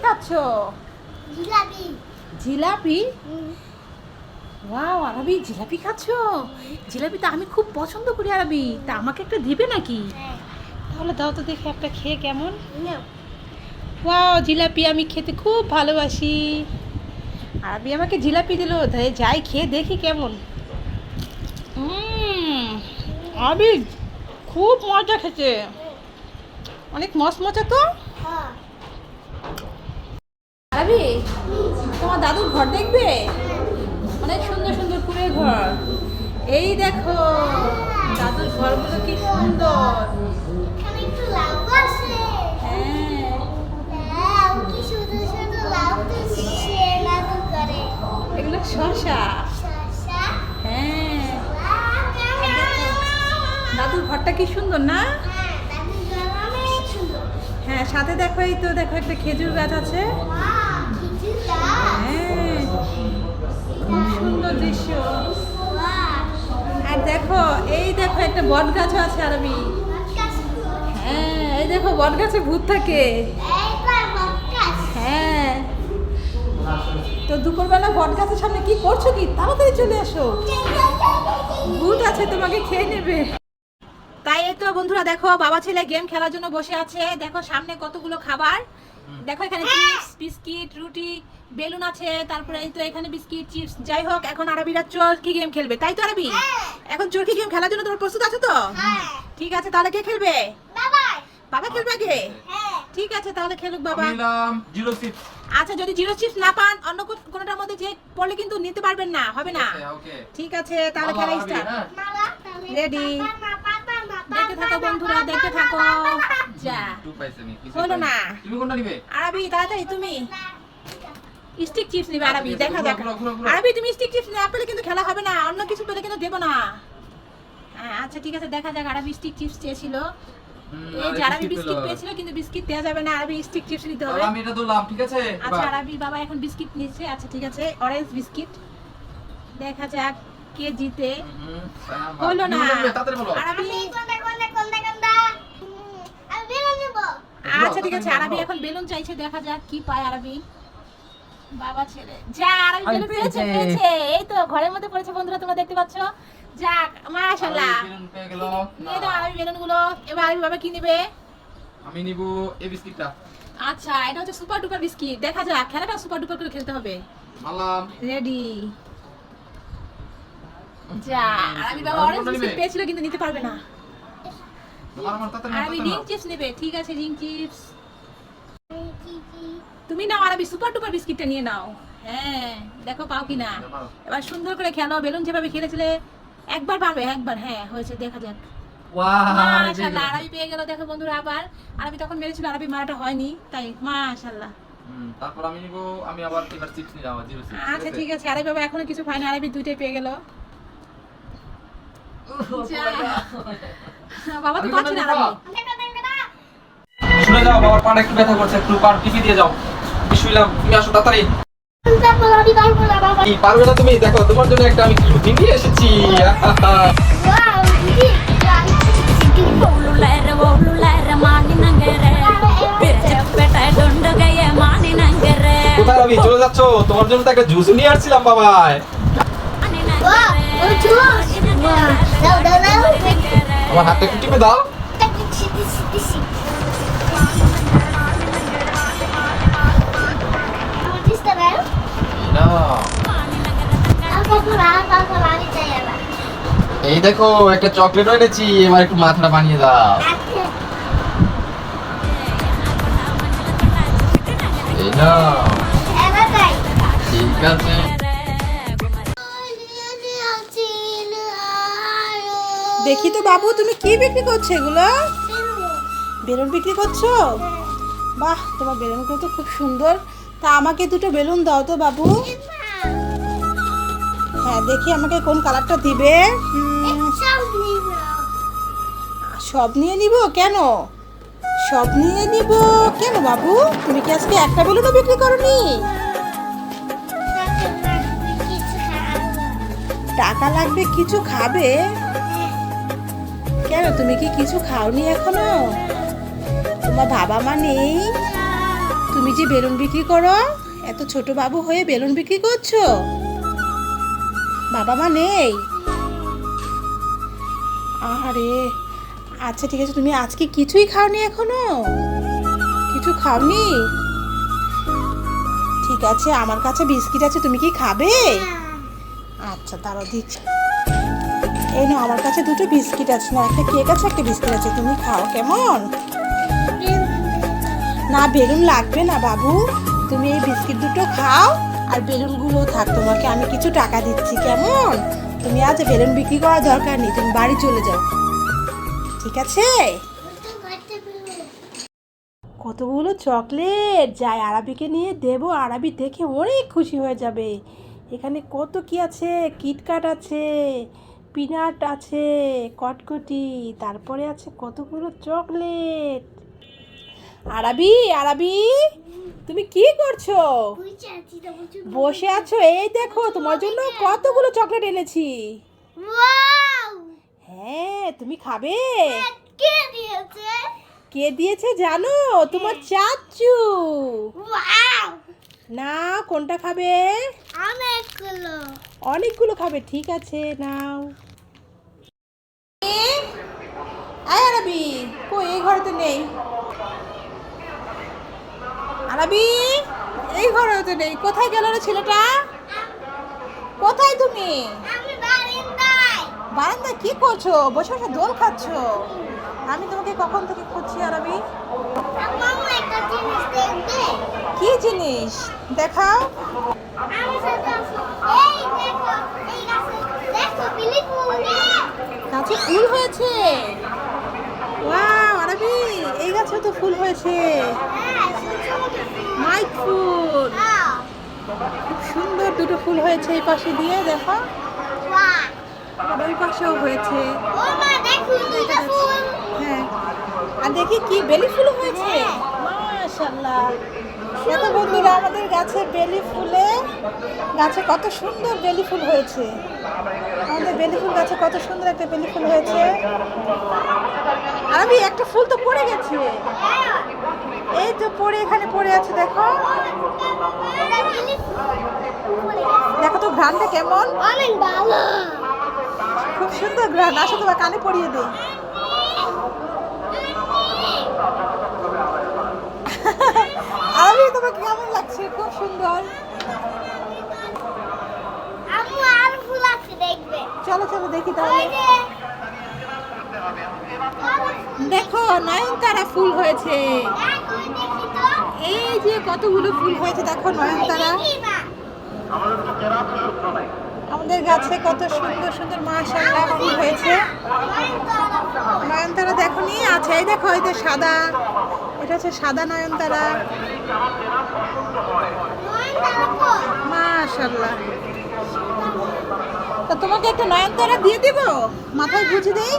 খাচ্ছ? জিলাপি। জিলাপি? ওয়াও, আরবি জিলাপি খাচ্ছ? জিলাপি তো আমি খুব পছন্দ করি আরবি, তা আমাকে একটা দিবে নাকি? হ্যাঁ। তাহলে দাও তো দেখি একটা খেয়ে কেমন। নাও। ওয়াও, জিলাপি আমি খেতে খুব ভালোবাসি। আরবি আমাকে জিলাপি দিল, তাই যাই খেয়ে দেখি কেমন। আরবি খুব মজা খেতে, অনেক মচমচা তো। হ্যাঁ। আরবি তোমার দাদুর ঘর দেখবে? অনেক সুন্দর সুন্দর কুড়ে ঘর। এই দেখো দাদুর ঘরগুলো কি সুন্দর। এখানে একটু লাউ আছে। হ্যাঁ, হ্যাঁ, কি সুন্দর সুন্দর লাউ তো সে লাউ করে। এগুলো শসা। শসা। হ্যাঁ, হ্যাঁ, দাদুর ঘরটা কি সুন্দর না? দাদুর ঘর অনেক সুন্দর। হ্যাঁ, সাথে দেখো এই তো দেখো একটা খেজুর গাছ আছে। ওয়াও, কিছু গাছ। হ্যাঁ, খুব সুন্দর দৃশ্য। ওয়াও, আর দেখো এই দেখো একটা বট গাছও আছে আরবি। বটগাছ। হ্যাঁ, এই দেখো বট গাছে ভূত থাকে। এইবার বটগাছ। হ্যাঁ, তো দুপুরবেলা বট গাছের সামনে কি করছো কি? তাড়াতাড়ি চলে আসো, ভূত আছে তোমাকে খেয়ে নেবে। তাই এই তো বন্ধুরা দেখো বাবা ছেলে গেম খেলার জন্য বসে আছে। দেখো সামনে কতগুলো খাবার, দেখো এখানে চিপস বিস্কিট রুটি বেলুন আছে, তারপরে এই তো এখানে বিস্কিট চিপস। যাই হোক, এখন আরবিরা চরকি গেম খেলবে, তাই তো আরবি? এখন চরকি গেম খেলার জন্য তোমার প্রস্তুত আছো তো? হ্যাঁ। ঠিক আছে, তাহলে কে খেলবে? বাবা। বাবা খেলবে আগে? হ্যাঁ। ঠিক আছে, তাহলে খেলুক বাবা। নিলাম জিরো চিপস। আচ্ছা, যদি জিরো চিপস না পান অন্য কোনোটার মধ্যে যে পড়লে কিন্তু নিতে পারবেন না, হবে না। ওকে ঠিক আছে, তাহলে খেলা স্টার্ট। মামা। রেডি? দেখতে দেখতে থাকো বন্ধুরা, দেখতে থাকো। যা টু পাইছে আমি কিছু হলো না। তুমি কোনটা নিবে? আরবি তাড়াতাড়ি তুমি স্টিক চিপস নিবে। আরবি আচ্ছা, দেখা ঘুরো, যাক। ঘুরো, ঘুরো, ঘুরো। আরবি তুমি স্টিক চিপস না পেলে কিন্তু খেলা হবে না, অন্য কিছু পেলে কিন্তু দেবো না। হ্যাঁ আচ্ছা ঠিক আছে, দেখা যাক। আরবি স্টিক চিপস চেয়েছিল, এই যে আরবি বিস্কিট পেয়েছিল, কিন্তু বিস্কিট দেওয়া যাবে না, আরবি স্টিক চিপস নিতে হবে। আমি এটা দিলাম, ঠিক আছে? আচ্ছা আরবি বাবা এখন বিস্কিট নিচ্ছে। আচ্ছা ঠিক আছে, অরেঞ্জ বিস্কিট। দেখা যাক কে জিতে। হলো না। তাড়াতাড়ি বলো। আরবি আচ্ছা ঠিক আছে, আরবি এখন বেলুন চাইছে, দেখা যাক কি পায় আরবি। বাবা ছেলে যা, আরবি বেলুন পেয়েছে পেয়েছে। এই তো ঘরের মধ্যে পড়েছে বন্ধুরা, তোমরা দেখতে পাচ্ছ। যাক মাশাআল্লাহ, বেলুন পেয়ে গেল। নিয়ে দাও আরবি বেলুন গুলো। এবার আরবি বাবা কি নেবে? আমি নিব এই বিস্কিটটা। আচ্ছা, এটা হচ্ছে সুপার ডুপার বিস্কিট। দেখা যাক, খেলাটা সুপার ডুপার করে খেলতে হবে। আলাম রেডি? যা, আরবি বাবা অরেঞ্জ বিস্কিট পেয়েছিল কিন্তু নিতে পারবে না। আমার তাতে আরবি রিং চিপস নেবে। ঠিক আছে, রিং চিপস তুমি নাও। আরবি সুপার ডুপার বিস্কিটটা নিয়ে নাও। হ্যাঁ, দেখো পাও কিনা। এবার সুন্দর করে খেলো, বেলুন যেভাবে খেলেছিলে একবার পারবে। একবার, হ্যাঁ হয়েছে, দেখা যাক। মাশাআল্লাহ, আরবি পেয়ে গেল। দেখো বন্ধুরা, আবার আরবি তখন মেরেছিল, আরবি মারাটা হয়নি, তাই মাশাআল্লাহ। তারপর আমি নিব, আমি আবার এবার চিপস নিলাম, জিরো চিপস। আচ্ছা ঠিক আছে, আরবি বাবা এখনো কিছু পায়নি, আরবি দুইটাই পেয়ে গেল। বাবা তো পাচ্ছে না আরবি। শুনে যাও, বাবার পাটা একটু ব্যথা করছে, একটু পার টিপি দিয়ে যাও। বিসমিল্লাহ, তুমি আসো তাড়াতাড়ি। কি পারবে না তুমি? দেখো তোমার জন্য একটা আমি রুটি নিয়ে এসেছি। কোথায় আমি চলে যাচ্ছ? তোমার জন্য তো একটা জুস নিয়ে আসছিলাম বাবাই। আমার হাতটা একটু টিপে দাও। এই দেখো একটা চকলেট এনেছি, এবার একটু মাথাটা বানিয়ে দাও। এই নাও। ঠিক আছে। দেখি তো বাবু, তুমি কি বিক্রি করছো? এগুলো বেলুন বিক্রি করছো? বাহ, তোমার বেলুনগুলো তো খুব সুন্দর। তা আমাকে দুটো বেলুন দাও তো বাবু। হ্যাঁ, দেখি আমাকে কোন কালারটা দিবে। সব নিয়ে নিব? কেন সব নিয়ে নিব কেন বাবু? তুমি কি আজকে একটা বেলুনও বিক্রি করনি? টাকা লাগবে, কিছু খাবে? কেন, তুমি কি কিছু খাওনি এখনো? তোমার বাবা মা নেই? তুমি যে বেলুন বিক্রি করো, এত ছোট বাবু হয়ে বেলুন বিক্রি করছো? বাবা মা নেই? আরে আচ্ছা ঠিক আছে, তুমি আজকে কিছুই খাওনি এখনো? কিছু খাওনি? ঠিক আছে, আমার কাছে বিস্কিট আছে, তুমি কি খাবে? আচ্ছা দাঁড়াও দিচ্ছি। এই নাও, আমার কাছে দুটো বিস্কিট আছে, না একটা কেক আছে, একটা বিস্কিট আছে, তুমি খাও কেমন? না বেলুন লাগবে না বাবু, তুমি এই বিস্কিট দুটো খাও আর বেলুনগুলো থাক, তোমাকে আমি কিছু টাকা দিচ্ছি কেমন? তুমি আজ বেলুন বিক্রি করার দরকার নেই, তুমি বাড়ি চলে যাও, ঠিক আছে? কতগুলো চকলেট, যাই আরাবিকে নিয়ে দেবো, আরাবি দেখে অনেক খুশি হয়ে যাবে। এখানে কত কি আছে, কিটক্যাট আছে, পিনাট আছে, কটকটি, তারপরে আছে কতগুলো চকলেট। আরাবি, আরাবি তুমি কি করছো? বসে আছো? এই দেখো তোমার জন্য কতগুলো চকলেট এনেছি। হ্যাঁ তুমি খাবে? কে দিয়েছে জানো? তোমার চাচু। না কোনটা খাবে? অনেকগুলো খাবে, ঠিক আছে নাও। আরাবি কই? এই ঘরে তো নেই। আরাবি এই ঘরে তো নেই, কোথায় গেল রে ছেলেটা? কোথায় তুমি? বারান্দায় কি করছো? বসে বসে দোল খাচ্ছো? আমি তোমাকে কখন থেকে খুঁজছি আরাবি। কি জিনিস দেখাও? গাছে ফুল হয়েছে? ওয়াও আরাবি, এই গাছেও তো ফুল হয়েছে, মাইক ফুল। খুব সুন্দর দুটো ফুল হয়েছে এই পাশে দিয়ে, দেখো আর ওই পাশেও হয়েছে। হ্যাঁ আর দেখি কি বেলি ফুল হয়েছে, মাশাআল্লাহ। দেখো বন্ধুরা, আমাদের গাছে বেলি ফুলে, গাছে কত সুন্দর বেলি ফুল হয়েছে। আমাদের বেলি ফুল গাছে কত সুন্দর একটা বেলি ফুল হয়েছে। আর আমি একটা ফুল তো পড়ে গেছে, এই তো পড়ে, এখানে পড়ে আছে, দেখো দেখো তো ঘ্রাণটা কেমন? অনেক ভালো, খুব সুন্দর ঘ্রাণ। আসো তোমার কানে পরিয়ে দিই। আমি তোমাকে কেমন লাগছে? খুব সুন্দর। আম্মু আর ফুল আছে দেখবে। চলো চলো দেখি তাহলে। দেখো নয়নতারা ফুল হয়েছে, এই যে কতগুলো ফুল হয়েছে, দেখো নয়নতারা। আমাদের গাছে কত সুন্দর সুন্দর মাশাআল্লাহ ফুল হয়েছে। নয়নতারা দেখো নি আছে, এই দেখো এই যে সাদা, এটা হচ্ছে সাদা নয়নতারা, মাশাআল্লাহ। তা তোমাকে একটা নয়নতারা দিয়ে দিব, মাথায় গুঁজে দেই?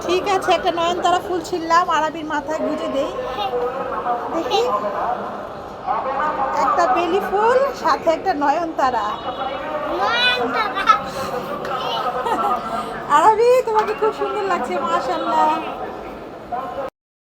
ঠিক আছে, একটা নয়নতারা ফুল ছিললাম, আরাবির মাথায় গুঁজে দেই। দেখি, একটা বেলি ফুল সাথে একটা নয়নতারা। আরাবি তোমাকে খুব সুন্দর লাগছে, মাশাআল্লাহ।